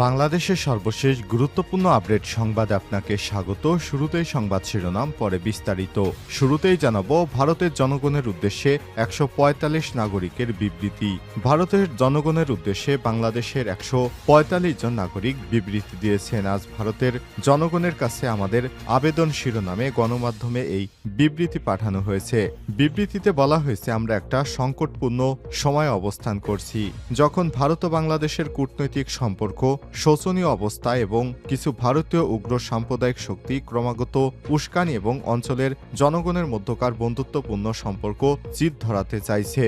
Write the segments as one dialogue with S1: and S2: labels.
S1: বাংলাদেশের সর্বশেষ গুরুত্বপূর্ণ আপডেট সংবাদে আপনাকে স্বাগত। শুরুতেই সংবাদ শিরোনাম, পরে বিস্তারিত। শুরুতেই জানাবো, ভারতের জনগণের উদ্দেশ্যে ১৪৫ নাগরিকের বিবৃতি। ভারতের জনগণের উদ্দেশ্যে বাংলাদেশের ১৪৫ জন নাগরিক বিবৃতি দিয়েছেন। আজ ভারতের জনগণের কাছে আমাদের আবেদন শিরোনামে গণমাধ্যমে এই বিবৃতি পাঠানো হয়েছে। বিবৃতিতে বলা হয়েছে, আমরা একটা সংকটপূর্ণ সময়ে অবস্থান করছি, যখন ভারত ও বাংলাদেশের কূটনৈতিক সম্পর্ক শোচনীয় অবস্থায় এবং কিছু ভারতীয় উগ্র সাম্প্রদায়িক শক্তি ক্রমাগত উস্কানি এবং অঞ্চলের জনগণের মধ্যকার বন্ধুত্বপূর্ণ সম্পর্ক চির ধরাতে চাইছে।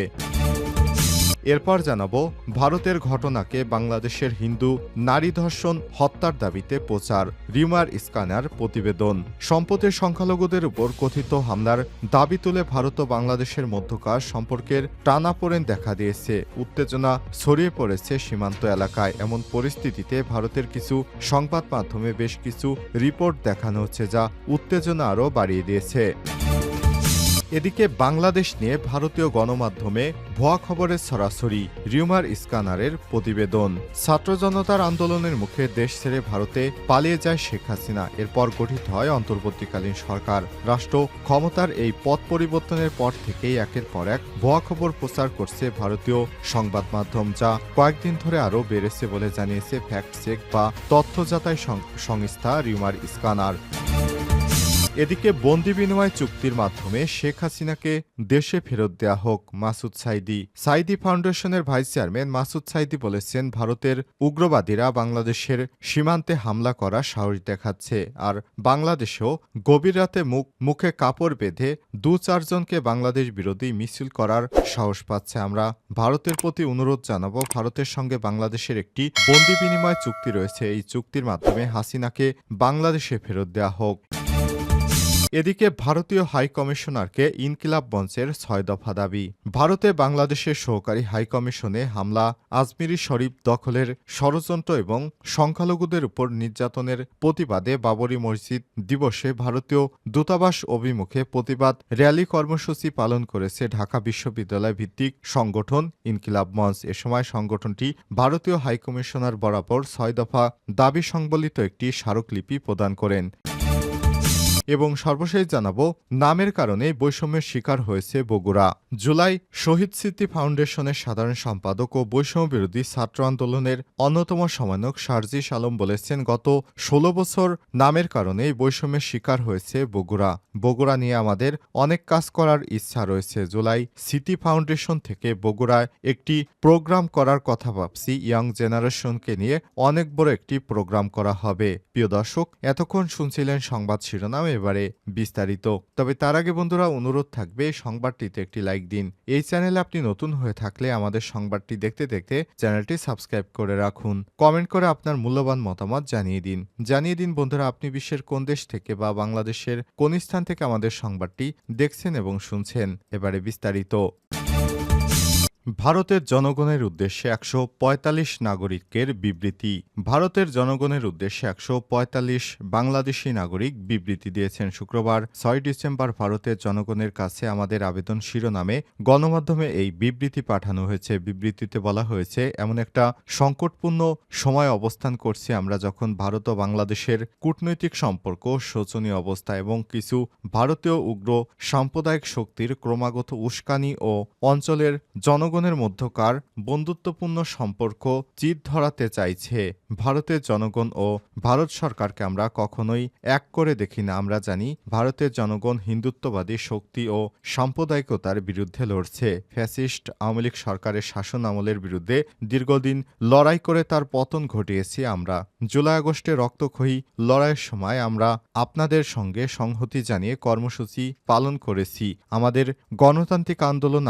S1: এরপর জানাবো, ভারতের ঘটনাকে বাংলাদেশের হিন্দু নারী ধর্ষণ হত্যার দাবিতে প্রচার। রিউমার স্ক্যানার প্রতিবেদন। সম্প্রতি সংখ্যালঘুদের উপর কথিত হামলার দাবি তুলে ভারত ও বাংলাদেশের মধ্যকার সম্পর্কের টানাপোড়েন দেখা দিয়েছে। উত্তেজনা ছড়িয়ে পড়েছে সীমান্ত এলাকায়। এমন পরিস্থিতিতে ভারতের কিছু সংবাদ মাধ্যমে বেশ কিছু রিপোর্ট দেখানো হচ্ছে, যা উত্তেজনা আরও বাড়িয়ে দিয়েছে। এদিকে বাংলাদেশ নিয়ে ভারতীয় গণমাধ্যমে ভুয়া খবরের ছড়াছড়ি। রিউমার স্ক্যানারের প্রতিবেদন। ছাত্র জনতার আন্দোলনের মুখে দেশ ছেড়ে ভারতে পালিয়ে যায় শেখ হাসিনা। এরপর গঠিত হয় অন্তর্বর্তীকালীন সরকার। রাষ্ট্র ক্ষমতার এই পথ পরিবর্তনের পর থেকেই একের পর এক ভুয়া খবর প্রচার করছে ভারতীয় সংবাদ মাধ্যম, যা কয়েকদিন ধরে আরও বেড়েছে বলে জানিয়েছে ফ্যাক্ট চেক বা তথ্য যাচাই সংস্থা রিউমার স্ক্যানার। এদিকে বন্দি বিনিময় চুক্তির মাধ্যমে শেখ হাসিনাকে দেশে ফেরত দেয়া হোক। মাসুদ সাঈদী। সাঈদী ফাউন্ডেশনের ভাইস চেয়ারম্যান মাসুদ সাঈদী বলেছেন, ভারতের উগ্রবাদীরা বাংলাদেশের সীমান্তে হামলা করা সাহস দেখাচ্ছে, আর বাংলাদেশেও গভীর রাতে মুখে কাপড় বেঁধে ২-৪ জনকে বাংলাদেশ বিরোধী মিছিল করার সাহস পাচ্ছে। আমরা ভারতের প্রতি অনুরোধ জানাবো, ভারতের সঙ্গে বাংলাদেশের একটি বন্দি বিনিময় চুক্তি রয়েছে। এই চুক্তির মাধ্যমে হাসিনাকে বাংলাদেশে ফেরত দেয়া হোক। এদিকে ভারতীয় হাই কমিশনারকে ইনকিলাব মঞ্চের ৬ দফা দাবি। ভারতে বাংলাদেশের সহকারী হাই কমিশনে হামলা, আজমিরি শরীফ দখলের ষড়যন্ত্র এবং সংখ্যালঘুদের উপর নির্যাতনের প্রতিবাদে বাবরি মসজিদ দিবসে ভারতীয় দূতাবাস অভিমুখে প্রতিবাদ র্যালি কর্মসূচি পালন করেছে ঢাকা বিশ্ববিদ্যালয় ভিত্তিক সংগঠন ইনকিলাব মঞ্চ। এ সময় সংগঠনটি ভারতীয় হাই কমিশনার বরাবর ৬ দফা দাবি সংবলিত একটি স্মারকলিপি প্রদান করেন। এবং সর্বশেষ জানাবো, নামের কারণে বৈষম্যের শিকার হয়েছে বগুড়া। জুলাই শহীদ স্মৃতি ফাউন্ডেশনের সাধারণ সম্পাদক ও বৈষম্য বিরোধী ছাত্র আন্দোলনের অন্যতম সমন্বয়ক শারজিস আলম বলেছেন, গত ১৬ বছর নামের কারণে বৈষম্যের শিকার হয়েছে বগুড়া। বগুড়া নিয়ে আমাদের অনেক কাজ করার ইচ্ছা রয়েছে। জুলাই স্মৃতি ফাউন্ডেশন থেকে বগুড়ায় একটি প্রোগ্রাম করার কথা ভাবছি। ইয়াং জেনারেশনকে নিয়ে অনেক বড় একটি প্রোগ্রাম করা হবে। প্রিয় দর্শক, এতক্ষণ শুনছিলেন সংবাদ শিরোনাম, এবারে বিস্তারিত। তবে তার আগে বন্ধুরা, অনুরোধ থাকবে সংবাদটিতে একটি লাইক দিন। এই চ্যানেলে আপনি নতুন হয়ে থাকলে আমাদের সংবাদটি দেখতে দেখতে চ্যানেলটি সাবস্ক্রাইব করে রাখুন। কমেন্ট করে আপনার মূল্যবান মতামত জানিয়ে দিন বন্ধুরা, আপনি বিশ্বের কোন দেশ থেকে বা বাংলাদেশের কোন স্থান থেকে আমাদের সংবাদটি দেখছেন এবং শুনছেন। এবারে বিস্তারিত। ভারতের জনগণের উদ্দেশ্যে ১৪৫ নাগরিকের বিবৃতি। ভারতের জনগণের উদ্দেশ্যে ১৪৫ বাংলাদেশি নাগরিক বিবৃতি দিয়েছেন। শুক্রবার ৬ ডিসেম্বর ভারতের জনগণের কাছে আমাদের আবেদন শিরোনামে গণমাধ্যমে এই বিবৃতি পাঠানো হয়েছে। বিবৃতিতে বলা হয়েছে, এমন একটা সংকটপূর্ণ সময় অবস্থান করছি আমরা, যখন ভারত ও বাংলাদেশের কূটনৈতিক সম্পর্ক শোচনীয় অবস্থা এবং কিছু ভারতীয় উগ্র সাম্প্রদায়িক শক্তির ক্রমাগত উস্কানি ও অঞ্চলের জনগণের মধ্যকার বন্ধুত্বপূর্ণ সম্পর্ক চির ধরাতে চাইছে। ভারতের জনগণ ও ভারত সরকারকে আমরা কখনোই এক করে দেখি না। আমরা জানি ভারতের জনগণ হিন্দুত্ববাদী শক্তি ও সাম্প্রদায়িকতার বিরুদ্ধে লড়ছে। ফ্যাসিস্ট আওয়ামী লীগ সরকারের শাসন আমলের বিরুদ্ধে দীর্ঘদিন লড়াই করে তার পতন ঘটিয়েছি আমরা। জুলাই আগস্টে রক্তক্ষয়ী লড়াইয়ের সময় আমরা আপনাদের সঙ্গে সংহতি জানিয়ে কর্মসূচি পালন করেছি। আমাদের গণতান্ত্রিক আন্দোলন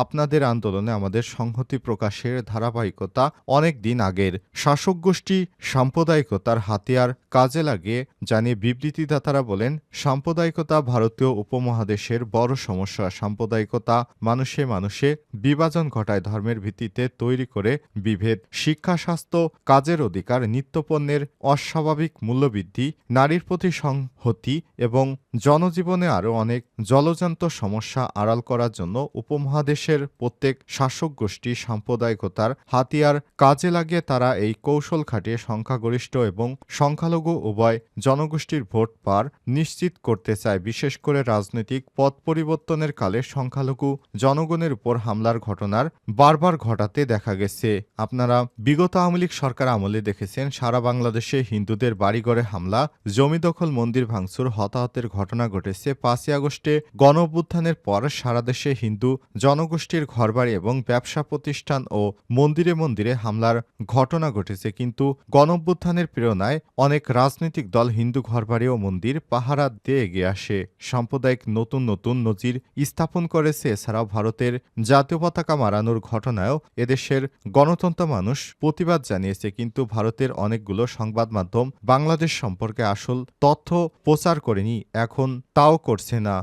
S1: আপনাদের আন্দোলনে আমাদের সংহতি প্রকাশের ধারাবাহিকতা অনেক দিন আগের। শাসক গোষ্ঠী সাম্প্রদায়িকতার হাতিয়ার কাজে লাগিয়ে জানিয়ে বিবৃতিদাতারা বলেন, সাম্প্রদায়িকতা ভারতীয় উপমহাদেশের বড় সমস্যা। সাম্প্রদায়িকতা মানুষে মানুষে বিভাজন ঘটায়, ধর্মের ভিত্তিতে তৈরি করে বিভেদ। শিক্ষা, স্বাস্থ্য, কাজের অধিকার, নিত্যপণ্যের অস্বাভাবিক মূল্যবৃদ্ধি, নারীর প্রতি সংহতি এবং জনজীবনে আরও অনেক জলজান্ত সমস্যা আড়াল করার জন্য উপমহাদেশের প্রত্যেক শাসক গোষ্ঠী সাম্প্রদায়িকতার হাতিয়ার কাজে লাগিয়ে তারা এই কৌশল খাটিয়ে সংখ্যাগরিষ্ঠ এবং সংখ্যালঘু উভয় জনগোষ্ঠীর ভোট পার নিশ্চিত করতে চায়। বিশেষ করে রাজনৈতিক পথ পরিবর্তনের কালে সংখ্যালঘু জনগণের উপর হামলার ঘটনার বারবার ঘটাতে দেখা গেছে। আপনারা বিগত আওয়ামী লীগ সরকার আমলে দেখেছেন সারা বাংলাদেশে হিন্দুদের বাড়িঘরে হামলা, জমি দখল, মন্দির ভাঙচুর, হতাহতের ঘটনা ঘটেছে। ৫ই আগস্টে গণঅভ্যুত্থানের পর সারা দেশে হিন্দু জনগোষ্ঠীর ঘরবাড়ি এবং ব্যবসা প্রতিষ্ঠান ও মন্দিরে মন্দিরে হামলার ঘটনা ঘটেছে। কিন্তু গণঅভ্যুত্থানের প্রেরণায় অনেক রাজনৈতিক দল হিন্দু ঘরবাড়ি ও মন্দির পাহারা দিয়ে এগিয়ে আসে, সাম্প্রদায়িক নতুন নতুন নজির স্থাপন করেছে। এছাড়াও ভারতের জাতীয় পতাকা মারানোর ঘটনায়ও এদেশের গণতন্ত্র মানুষ প্রতিবাদ জানিয়েছে। কিন্তু ভারতের অনেকগুলো সংবাদ মাধ্যম বাংলাদেশ সম্পর্কে আসল তথ্য প্রচার করেনি, এখন তাও করছে না।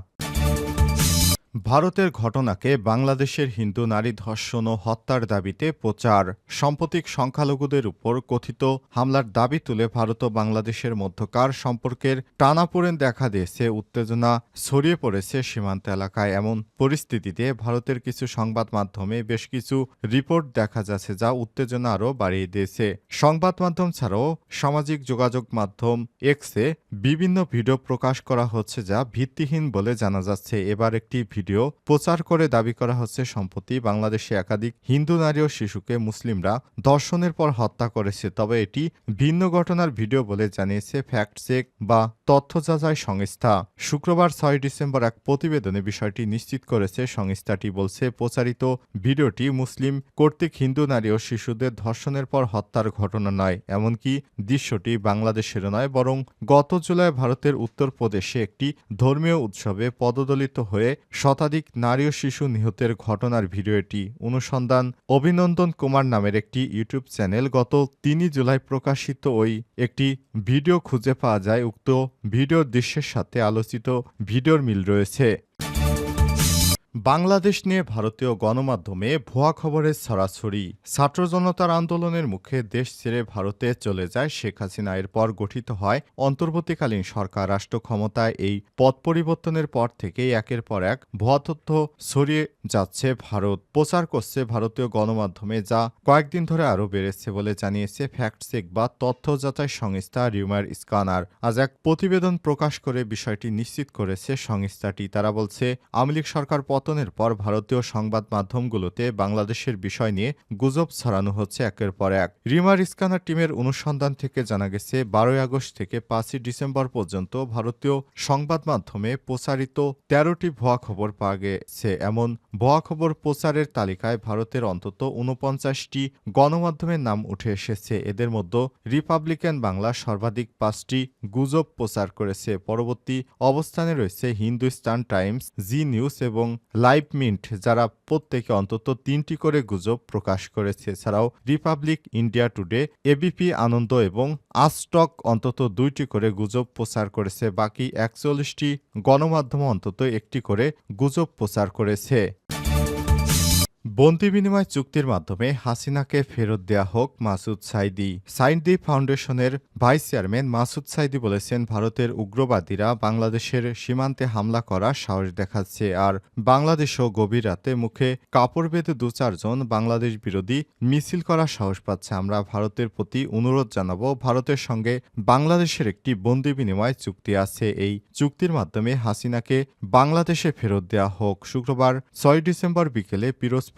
S1: ভারতের ঘটনাকে বাংলাদেশের হিন্দু নারী ধর্ষণ ও হত্যার দাবিতে প্রচার, সাম্প্রতিক সংখ্যালঘুদের উপর কথিত হামলার দাবি তুলে ভারত ও বাংলাদেশের মধ্যকার সম্পর্কের টানাপোড়েন দেখা দিয়েছে, উত্তেজনা ছড়িয়ে পড়েছে সীমান্ত এলাকায়। এমন পরিস্থিতিতে ভারতের কিছু সংবাদ মাধ্যমে বেশ কিছু রিপোর্ট দেখা যাচ্ছে যা উত্তেজনা আরও বাড়িয়ে দিয়েছে। সংবাদ মাধ্যম ছাড়াও সামাজিক যোগাযোগ মাধ্যম এক্সে বিভিন্ন ভিডিও প্রকাশ করা হচ্ছে যা ভিত্তিহীন বলে জানা যাচ্ছে। এবার একটি ভিডিও প্রচার করে দাবি করা হচ্ছে সম্প্রতি বাংলাদেশে একাধিক হিন্দু নারী ও শিশুকে মুসলিমরা ধর্ষণের পর হত্যা করেছে, তবে এটি ভিন্ন ঘটনার ভিডিও বলে জানিয়েছে ফ্যাক্ট চেক বা তথ্য যাচাই সংস্থা। শুক্রবার ৬ ডিসেম্বর এক প্রতিবেদনে বিষয়টি নিশ্চিত করেছে সংস্থাটি। বলছে প্রচারিত ভিডিওটি মুসলিম কর্তৃক হিন্দু নারী ও শিশুদের ধর্ষণের পর হত্যার ঘটনা নয়, এমনকি দৃশ্যটি বাংলাদেশের নয় বরং গত জুলাই ভারতের উত্তরপ্রদেশে একটি ধর্মীয় উৎসবে পদদলিত হয়ে শতাধিক নারী ও শিশু নিহতের ঘটনার ভিডিও এটি। অনুসন্ধান অভিনন্দন কুমার নামের একটি ইউটিউব চ্যানেল গত ৩ জুলাই প্রকাশিত ওই একটি ভিডিও খুঁজে পাওয়া যায়। উক্ত ভিডিওর দৃশ্যের সাথে আলোচিত ভিডিওর মিল রয়েছে। বাংলাদেশ নিয়ে ভারতীয় গণমাধ্যমে ভুয়া খবরের ছড়াছড়ি। ছাত্র জনতার আন্দোলনের মুখে দেশ ছেড়ে ভারতে চলে যায় শেখ হাসিনা। এরপর গঠিত হয় অন্তর্বর্তীকালীন সরকার। রাষ্ট্র ক্ষমতায় এই পথ পরিবর্তনের পর থেকেই একের পর এক ভুয়া তথ্য ছড়িয়ে যাচ্ছে ভারত, প্রচার করছে ভারতীয় গণমাধ্যমে, যা কয়েকদিন ধরে আরও বেড়েছে বলে জানিয়েছে ফ্যাক্ট চেক বা তথ্য যাচাই সংস্থা রিউমার স্ক্যানার। আজ এক প্রতিবেদন প্রকাশ করে বিষয়টি নিশ্চিত করেছে সংস্থাটি। তারা বলছে আওয়ামী লীগ সরকার পতনের পর ভারতীয় সংবাদ মাধ্যমগুলোতে বাংলাদেশের বিষয় নিয়ে গুজব ছড়ানো হচ্ছে একের পর এক। রিউমার স্ক্যানার টিমের অনুসন্ধান থেকে জানা গেছে ১২ আগস্ট থেকে ৫ই ডিসেম্বর পর্যন্ত ভারতীয় সংবাদ মাধ্যমে প্রচারিত ১৩টি ভুয়া খবর পাওয়া গেছে। এমন ভুয়া খবর প্রচারের তালিকায় ভারতের অন্তত ৪৯টি গণমাধ্যমের নাম উঠে এসেছে। এদের মধ্যে রিপাবলিকান বাংলা সর্বাধিক ৫টি গুজব প্রচার করেছে। পরবর্তী অবস্থানে রয়েছে হিন্দুস্তান টাইমস, জি নিউজ এবং লাইভ মিন্ট, যারা প্রত্যেকে অন্তত ৩টি করে গুজব প্রকাশ করেছে। এছাড়াও রিপাবলিক, ইন্ডিয়া টুডে, এবিপি আনন্দ এবং আজটক অন্তত ২টি করে গুজব প্রচার করেছে। বাকি ৪১টি গণমাধ্যম অন্তত একটি করে গুজব প্রচার করেছে। বন্দি বিনিময় চুক্তির মাধ্যমে হাসিনাকে ফেরত দেয়া হোক মাসুদ সাঈদী। সাঈদী ফাউন্ডেশনের ভাইস চেয়ারম্যান মাসুদ সাঈদী বলেছেন, ভারতের উগ্রবাদীরা বাংলাদেশের সীমান্তে হামলা করার সাহস দেখাচ্ছে, আর বাংলাদেশও গভীর রাতে মুখে কাপড় বেঁধে ২-৪ জন বাংলাদেশ বিরোধী মিছিল করার সাহস পাচ্ছে। আমরা ভারতের প্রতি অনুরোধ জানাবো, ভারতের সঙ্গে বাংলাদেশের একটি বন্দি বিনিময় চুক্তি আছে, এই চুক্তির মাধ্যমে হাসিনাকে বাংলাদেশে ফেরত দেয়া হোক। শুক্রবার ৬ ডিসেম্বর বিকেলে পিরোজপুরের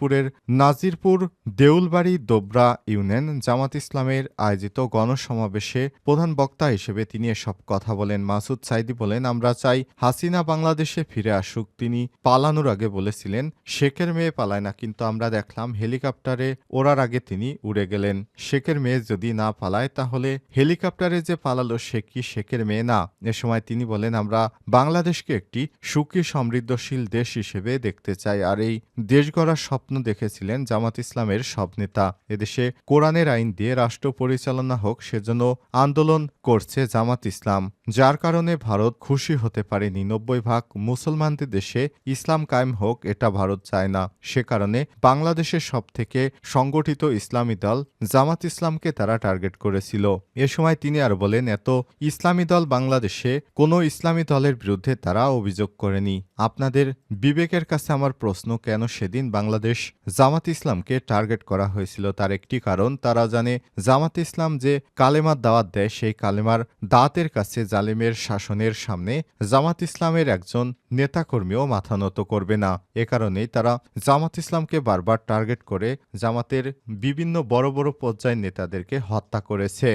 S1: নাজিরপুর দেউলবাড়ি দোবরা ইউনিয়ন জামাত ইসলামের আয়োজিত গণসমাবেশে প্রধান বক্তা হিসেবে তিনি এসব কথা বলেন। মাসুদ সাঈদী বলেন, আমরা চাই হাসিনা বাংলাদেশে ফিরে আসুক। তিনি পালানোর আগে বলেছিলেন শেখের মেয়ে পালায় না, কিন্তু আমরা দেখলাম হেলিকপ্টারে ওড়ার আগে তিনি উড়ে গেলেন। শেখের মেয়ে যদি না পালায় তাহলে হেলিকপ্টারে যে পালালো সে কি শেখের মেয়ে না? এ সময় তিনি বলেন, আমরা বাংলাদেশকে একটি সুখী সমৃদ্ধশীল দেশ হিসেবে দেখতে চাই, আর এই দেশ গড়ার স্বপ্ন দেখেছিলেন জামাত ইসলামের সব নেতা। এদেশে কোরআনের আইন দিয়ে রাষ্ট্র পরিচালনা হোক সেজন্য আন্দোলন করছে জামাত ইসলাম, যার কারণে ভারত খুশি হতে পারেনি। ৯০% মুসলমানদের দেশে ইসলাম কায়েম হোক এটা ভারত চায় না। সে কারণে বাংলাদেশের সবথেকে সংগঠিত ইসলামী দল জামাত ইসলামকে তারা টার্গেট করেছিল। এ সময় তিনি আর বলেন, এত ইসলামী দল বাংলাদেশে কোনো ইসলামী দলের বিরুদ্ধে তারা অভিযোগ করেনি। আপনাদের বিবেকের কাছে আমার প্রশ্ন, কেন সেদিন বাংলাদেশ বিশেষ জামাত ইসলামকে টার্গেট করা হয়েছিল তার একটি কারণ, তারা জানে জামাত ইসলাম যে কালেমার দাওয়াত দেয় সেই কালেমার দাওয়াতের কাছে জালিমের শাসনের সামনে জামাত ইসলামের একজন নেতাকর্মীও মাথা নত করবে না। এ কারণেই তারা জামাত ইসলামকে বারবার টার্গেট করে জামাতের বিভিন্ন বড় বড় পর্যায়ের নেতাদেরকে হত্যা করেছে।